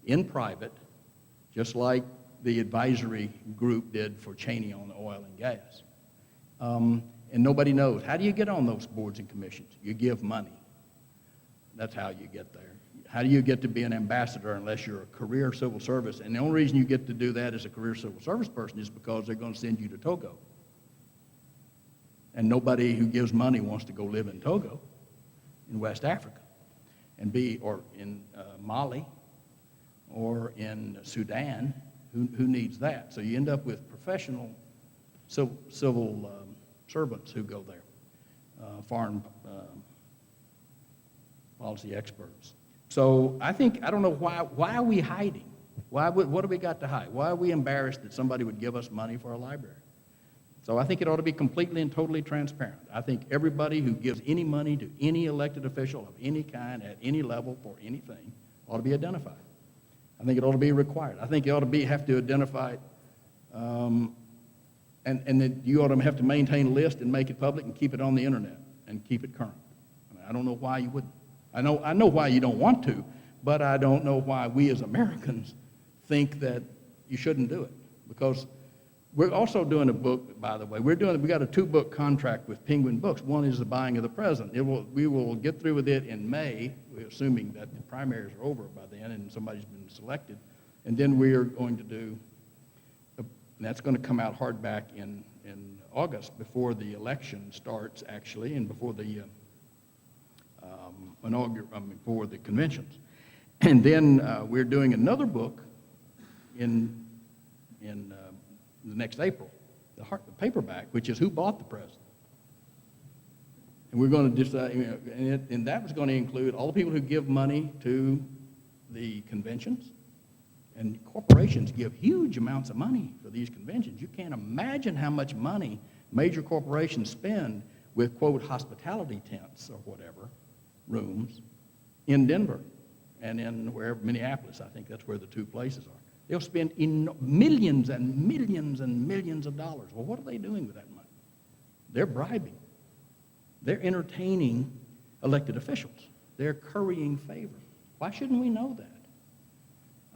in private, just like the advisory group did for Cheney on oil and gas. And nobody knows. How do you get on those boards and commissions? You give money. That's how you get there. How do you get to be an ambassador unless you're a career civil service? And the only reason you get to do that as a career civil service person is because they're going to send you to Togo. And nobody who gives money wants to go live in Togo, in West Africa, or in Mali, or in Sudan. Who needs that? So you end up with professional civil servants who go there, foreign policy experts. So I don't know why are we hiding? What do we got to hide? Why are we embarrassed that somebody would give us money for a library? So I think it ought to be completely and totally transparent. I think everybody who gives any money to any elected official of any kind at any level for anything ought to be identified. I think it ought to be required. I think you ought to have to identify it, and then you ought to have to maintain a list and make it public and keep it on the internet and keep it current. I don't know why you wouldn't. I know why you don't want to, but I don't know why we as Americans think that you shouldn't do it. Because we're also doing a book, by the way. We got a 2-book contract with Penguin Books. One is The Buying of the President. We will get through with it in May, assuming that the primaries are over by then and somebody's been selected. And then we are going to do, and that's going to come out hardback in August before the election starts, actually, and before the before the conventions. And then we're doing another book in the next April, the paperback, which is Who Bought the President? And we're going to decide, and that was going to include all the people who give money to the conventions. And corporations give huge amounts of money for these conventions. You can't imagine how much money major corporations spend with, quote, hospitality tents or whatever, rooms, in Denver and in Minneapolis. I think that's where the 2 places are. They'll spend millions and millions and millions of dollars. Well, what are they doing with that money? They're bribing. They're entertaining elected officials. They're currying favor. Why shouldn't we know that?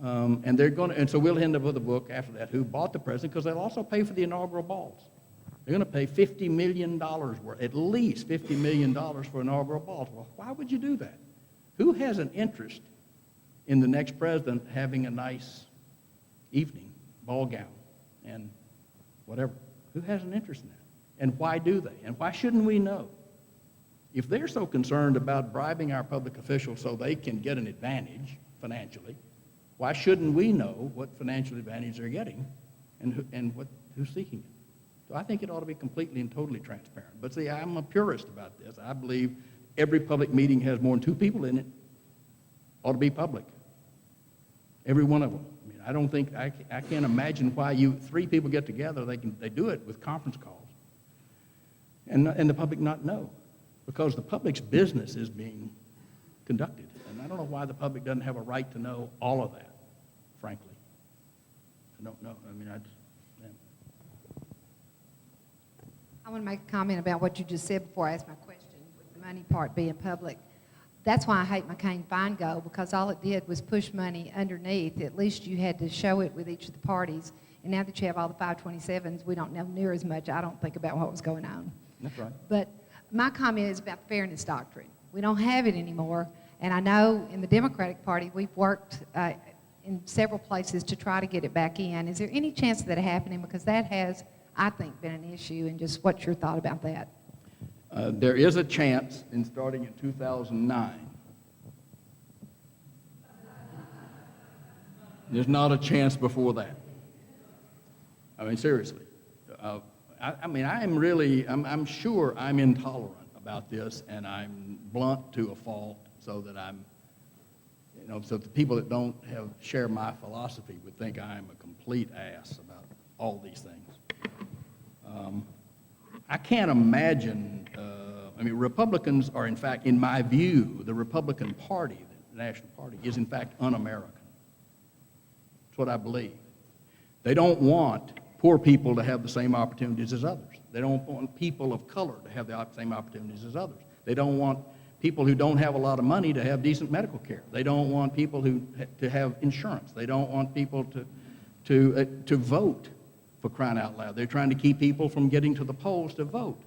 And so we'll end up with a book after that, Who Bought the President, because they'll also pay for the inaugural balls. They're going to pay $50 million worth, at least $50 million for inaugural balls. Well, why would you do that? Who has an interest in the next president having a nice evening, ball gown, and whatever? Who has an interest in that? And why do they? And why shouldn't we know? If they're so concerned about bribing our public officials so they can get an advantage financially, why shouldn't we know what financial advantage they're getting and who's seeking it? So I think it ought to be completely and totally transparent. But see, I'm a purist about this. I believe every public meeting has more than 2 people in it. Ought to be public. Every one of them. I mean, I don't think, I can't imagine why 3 people get together, they do it with conference calls. And the public not know. Because the public's business is being conducted. And I don't know why the public doesn't have a right to know all of that, frankly. I don't know. I mean, I want to make a comment about what you just said before I ask my question, with the money part being public. That's why I hate McCain-Feingold, because all it did was push money underneath. At least you had to show it with each of the parties. And now that you have all the 527s, we don't know near as much, I don't think, about what was going on. That's right. But my comment is about the fairness doctrine. We don't have it anymore. And I know in the Democratic Party, we've worked in several places to try to get it back in. Is there any chance of that happening? Because that has, I think, been an issue. And just what's your thought about that? There is a chance in starting in 2009. There's not a chance before that. I mean, seriously. I'm sure I'm intolerant about this, and I'm blunt to a fault, so that so the people that don't share my philosophy would think I'm a complete ass about all these things. I can't imagine, Republicans are, in fact, in my view, the Republican Party, the National Party, is in fact un-American. That's what I believe. They don't want poor people to have the same opportunities as others. They don't want people of color to have the same opportunities as others. They don't want people who don't have a lot of money to have decent medical care. They don't want people to have insurance. They don't want people to vote, for crying out loud. They're trying to keep people from getting to the polls to vote.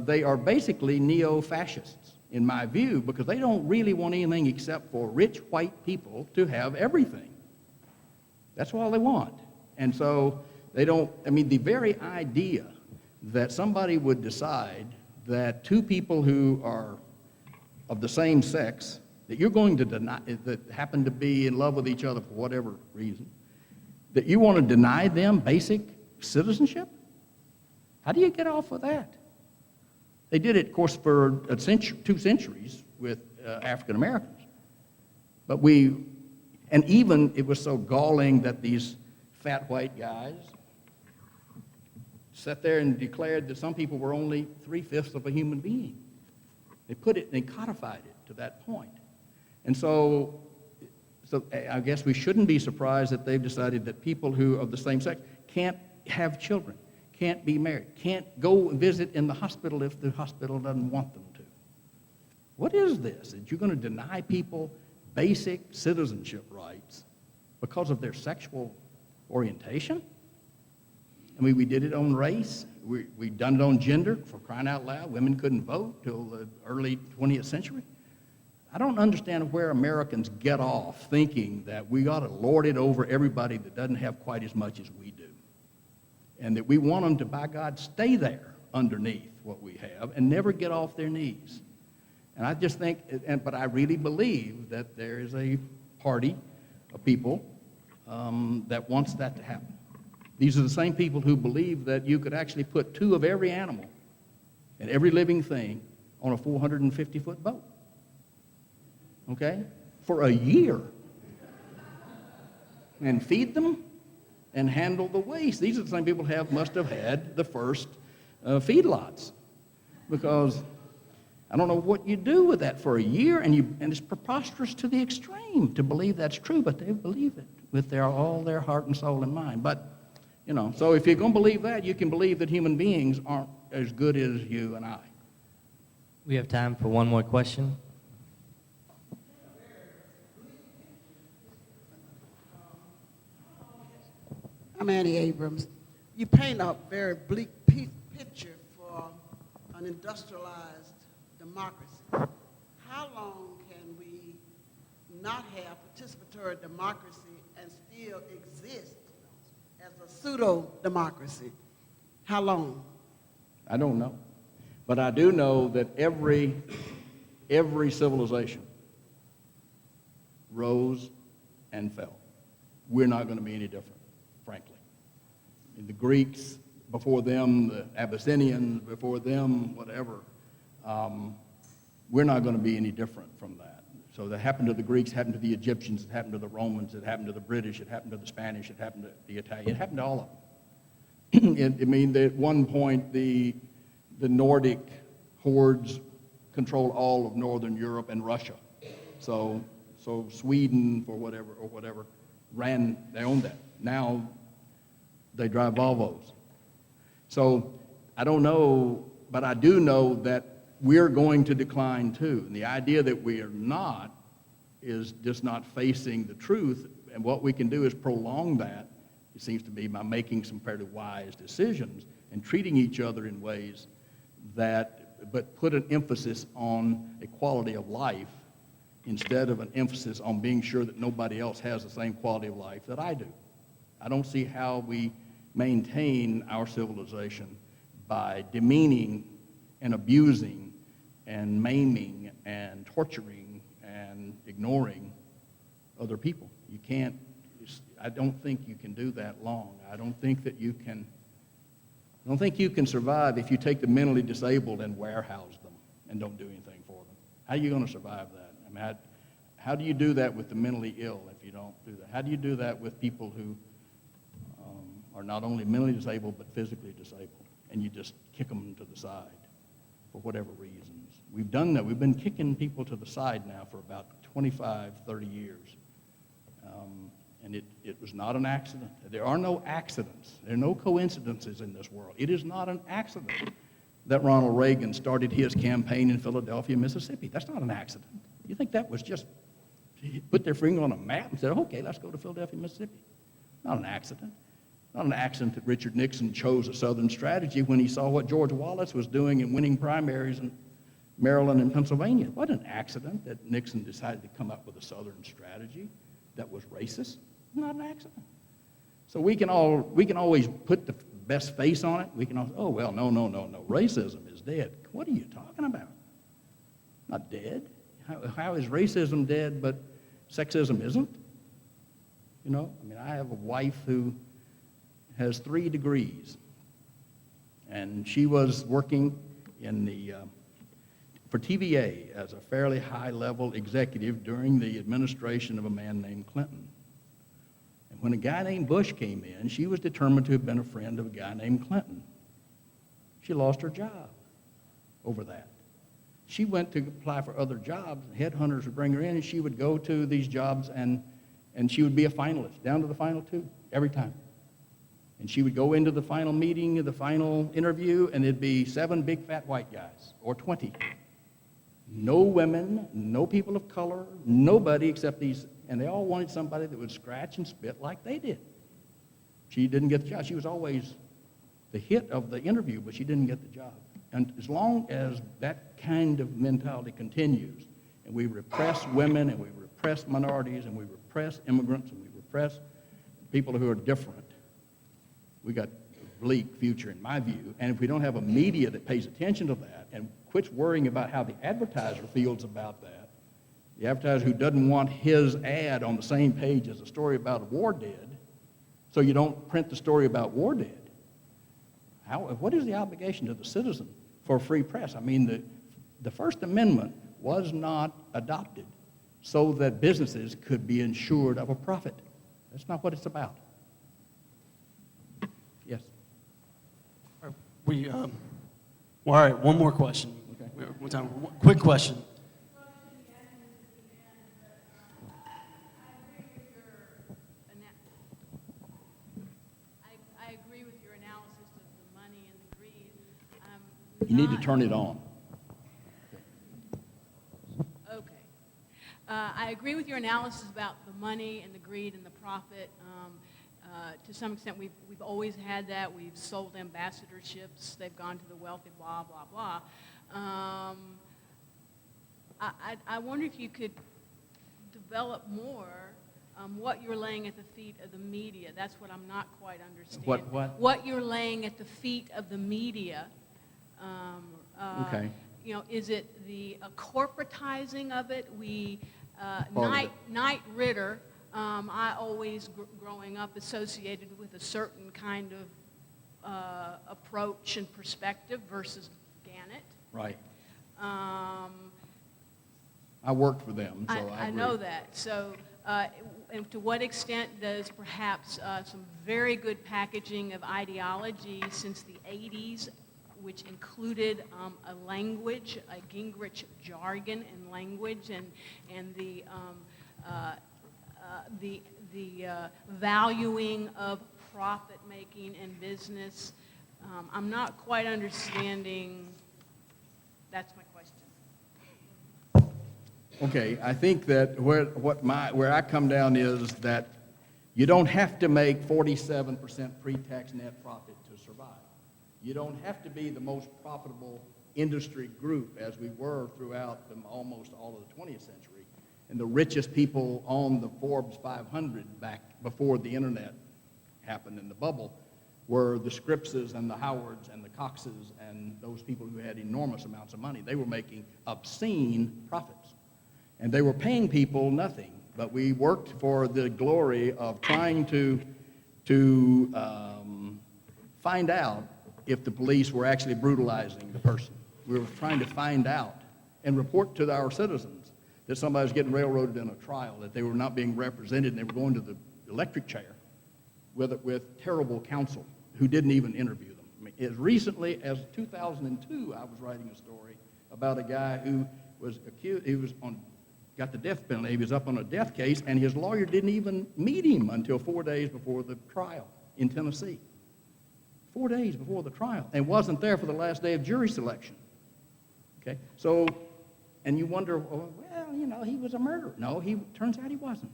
They are basically neo-fascists, in my view, because they don't really want anything except for rich white people to have everything. That's all they want. And so they don't, the very idea that somebody would decide that two people who are of the same sex, that you're going to deny, that happen to be in love with each other for whatever reason, that you want to deny them basic citizenship? How do you get off of that? They did it, of course, for a century, 2 centuries with African Americans. But and even it was so galling that these fat white guys sat there and declared that some people were only 3/5 of a human being. They codified it to that point. And so I guess we shouldn't be surprised that they've decided that people who are of the same sex can't have children, can't be married, can't go visit in the hospital if the hospital doesn't want them to. What is this? That you're going to deny people basic citizenship rights because of their sexual orientation? We did it on race. We done it on gender, for crying out loud. Women couldn't vote till the early 20th century. I don't understand where Americans get off thinking that we ought to lord it over everybody that doesn't have quite as much as we do. And that we want them to, by God, stay there underneath what we have and never get off their knees. And I just think, but I really believe that there is a party of people that wants that to happen. These are the same people who believe that you could actually put 2 of every animal and every living thing on a 450-foot boat, okay, for a year, and feed them and handle the waste. These are the same people who must have had the first feedlots, because I don't know what you do with that for a year, and it's preposterous to the extreme to believe that's true, but they believe it with all their heart and soul and mind. But so if you're going to believe that, you can believe that human beings aren't as good as you and I. We have time for one more question. I'm Annie Abrams. You paint a very bleak picture for an industrialized democracy. How long can we not have participatory democracy and still exist as a pseudo-democracy? How long? I don't know. But I do know that every civilization rose and fell. We're not going to be any different, frankly. And the Greeks, before them, the Abyssinians, before them, whatever, we're not going to be any different from that. So that happened to the Greeks, happened to the Egyptians, it happened to the Romans, it happened to the British, it happened to the Spanish, it happened to the Italian, it happened to all of them. At one point, the Nordic hordes controlled all of Northern Europe and Russia. So Sweden, or whatever, they owned that. Now they drive Volvos. So I don't know, but I do know that we're going to decline too. And the idea that we are not is just not facing the truth. And what we can do is prolong that, it seems to be, by making some fairly wise decisions and treating each other in ways but put an emphasis on a quality of life instead of an emphasis on being sure that nobody else has the same quality of life that I do. I don't see how we maintain our civilization by demeaning and abusing and maiming and torturing and ignoring other people. You can't, I don't think you can do that long. I don't think you can survive if you take the mentally disabled and warehouse them and don't do anything for them. How are you going to survive that? How do you do that with the mentally ill if you don't do that? How do you do that with people who are not only mentally disabled but physically disabled? and you just kick them to the side for whatever reasons. We've done that. We've been kicking people to the side now for about 25, 30 years. And it was not an accident. There are no accidents. There are no coincidences in this world. It is not an accident that Ronald Reagan started his campaign in Philadelphia, Mississippi. That's not an accident. You think that was just, he put their finger on a map and said, okay, let's go to Philadelphia, Mississippi. Not an accident. Not an accident that Richard Nixon chose a Southern strategy when he saw what George Wallace was doing in winning primaries in Maryland and Pennsylvania. It wasn't an accident that Nixon decided to come up with a Southern strategy that was racist. Not an accident. So we can always put the best face on it. We can always, oh, well, no. Racism is dead. What are you talking about? Not dead. How is racism dead but sexism isn't? You know, I mean, I have a wife who has 3 degrees, and she was working in for TVA as a fairly high-level executive during the administration of a man named Clinton. And when a guy named Bush came in, she was determined to have been a friend of a guy named Clinton. She lost her job over that. She went to apply for other jobs, and headhunters would bring her in, and she would go to these jobs, and she would be a finalist, down to the final 2, every time. And she would go into the final meeting, the final interview, and it'd be 7 big fat white guys, or 20. No women, no people of color, nobody except these, and they all wanted somebody that would scratch and spit like they did. She didn't get the job. She was always the hit of the interview, but she didn't get the job. And as long as that kind of mentality continues, and we repress women, and we repress minorities, and we repress immigrants, and we repress people who are different, we got a bleak future in my view. And if we don't have a media that pays attention to that and quits worrying about how the advertiser feels about that, the advertiser who doesn't want his ad on the same page as a story about a war dead, so you don't print the story about war dead. What is the obligation to the citizen for a free press? I mean, the First Amendment was not adopted so that businesses could be insured of a profit. That's not what it's about. Yes. All right, one more question. Okay. One time, quick question. I agree with your analysis of the money and the greed. You need to turn it on. Okay. I agree with your analysis about the money and the greed and the profit. To some extent, we've always had that. We've sold ambassadorships. They've gone to the wealthy, blah, blah, blah. I wonder if you could develop more what you're laying at the feet of the media. That's what I'm not quite understanding. What you're laying at the feet of the media. Okay. You know, is it the corporatizing of it? Knight Ridder, I always, growing up, associated with a certain kind of approach and perspective versus Gannett. Right. I worked for them, so I I agree. know that. So, and to what extent does perhaps some very good packaging of ideology since the 80s, which included a language, a Gingrich jargon and language, and the valuing of profit making and business. I'm not quite understanding. That's my question. Okay, I think that where I come down is that you don't have to make 47% pre-tax net profit to survive. You don't have to be the most profitable industry group as we were throughout almost all of the 20th century. And the richest people on the Forbes 500 back before the internet happened in the bubble were the Scripses and the Howards and the Coxes and those people who had enormous amounts of money. They were making obscene profits. And they were paying people nothing. But we worked for the glory of trying to find out if the police were actually brutalizing the person. We were trying to find out and report to our citizens that somebody was getting railroaded in a trial, that they were not being represented, and they were going to the electric chair with terrible counsel who didn't even interview them. I mean, As recently as 2002, I was writing a story about a guy who was accused, got the death penalty. He was up on a death case, and his lawyer didn't even meet him until 4 days before the trial in Tennessee. 4 days before the trial, and wasn't there for the last day of jury selection. Okay, so, and you wonder, well, he was a murderer. No, turns out he wasn't.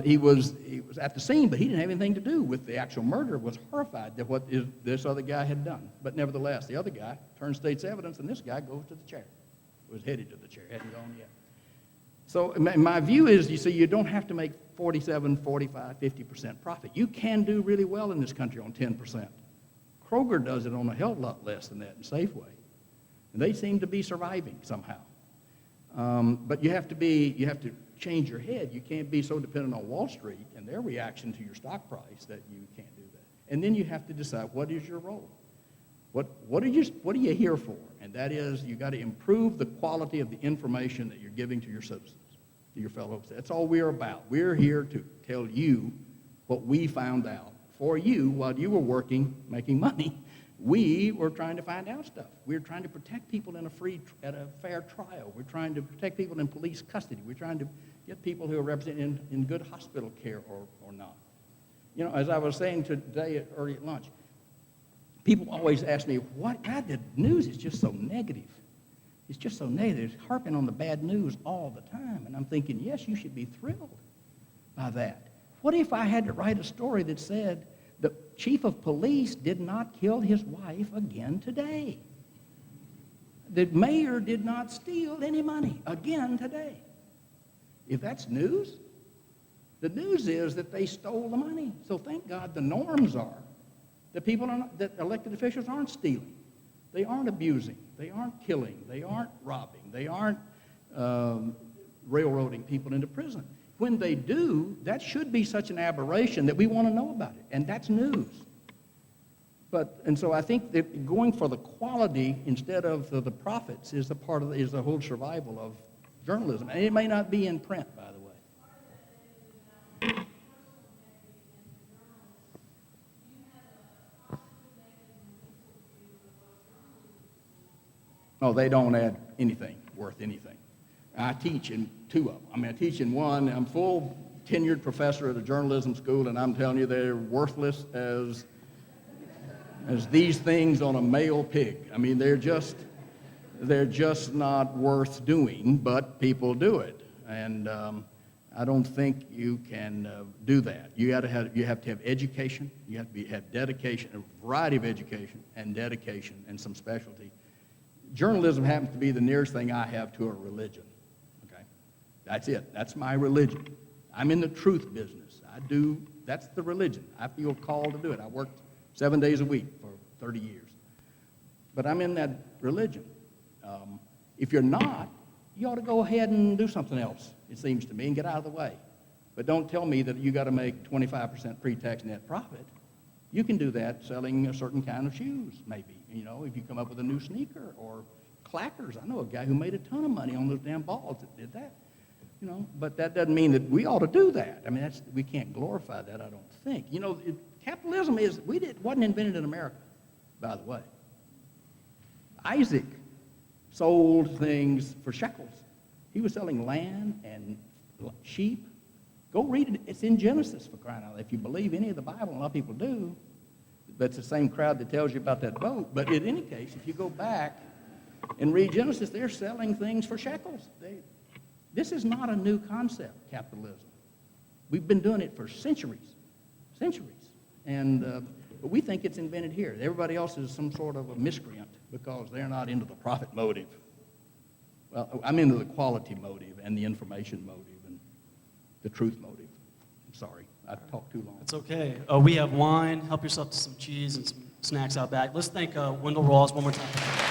He was at the scene, but he didn't have anything to do with the actual murder. Was horrified that what this other guy had done. But nevertheless, the other guy turned state's evidence, and this guy goes to the chair. Was headed to the chair, hadn't gone yet. So my view is, you see, you don't have to make 47, 45, 50% profit. You can do really well in this country on 10%. Kroger does it on a hell of a lot less than that in Safeway. And they seem to be surviving somehow. But you have to change your head. You can't be so dependent on Wall Street and their reaction to your stock price that you can't do that. And then you have to decide, what is your role? What are you here for? And that is, you got to improve the quality of the information that you're giving to your citizens, to your fellow citizens. That's all we're about. We're here to tell you what we found out for you while you were working, making money. We were trying to find out stuff. We're trying to protect people at a fair trial. We're trying to protect people in police custody. We're trying to get people who are represented in good hospital care or not. You know, as I was saying today early at lunch, people always ask me, God, the news is just so negative. It's just so negative. It's harping on the bad news all the time. And I'm thinking, yes, you should be thrilled by that. What if I had to write a story that said, the chief of police did not kill his wife again today? The mayor did not steal any money again today. If that's news, the news is that they stole the money. So thank God the norms are that that elected officials aren't stealing. They aren't abusing. They aren't killing. They aren't robbing. They aren't railroading people into prison. When they do, that should be such an aberration that we want to know about it, and that's news. And so I think that going for the quality instead of the profits is the whole survival of journalism, and it may not be in print, by the way. No, they don't add anything worth anything. I teach in two of them. I mean, I teach in one. I'm full tenured professor at a journalism school, and I'm telling you they're worthless as these things on a male pig. I mean, they're just not worth doing, but people do it. And I don't think you can do that. You have to have education. You have to have dedication, a variety of education and dedication and some specialty. Journalism happens to be the nearest thing I have to a religion. Okay, that's it. That's my religion. I'm in the truth business. That's the religion. I feel called to do it. I worked 7 days a week for 30 years. But I'm in that religion. If you're not, you ought to go ahead and do something else, it seems to me, and get out of the way. But don't tell me that you got to make 25% pre-tax net profit. You can do that selling a certain kind of shoes, maybe. You know, if you come up with a new sneaker or clackers. I know a guy who made a ton of money on those damn balls that did that. You know, but that doesn't mean that we ought to do that. I mean, we can't glorify that, I don't think. You know, capitalism wasn't invented in America, by the way. Isaac sold things for shekels. He was selling land and sheep. Go read it. It's in Genesis, for crying out loud. If you believe any of the Bible, and a lot of people do, that's the same crowd that tells you about that boat. But in any case, if you go back and read Genesis, they're selling things for shekels. This is not a new concept, capitalism. We've been doing it for centuries. And but we think it's invented here. Everybody else is some sort of a miscreant because they're not into the profit motive. Well, I'm into the quality motive and the information motive and the truth motive. I'm sorry, I talked too long. It's okay. We have wine. Help yourself to some cheese and some snacks out back. Let's thank Wendell Rawls one more time.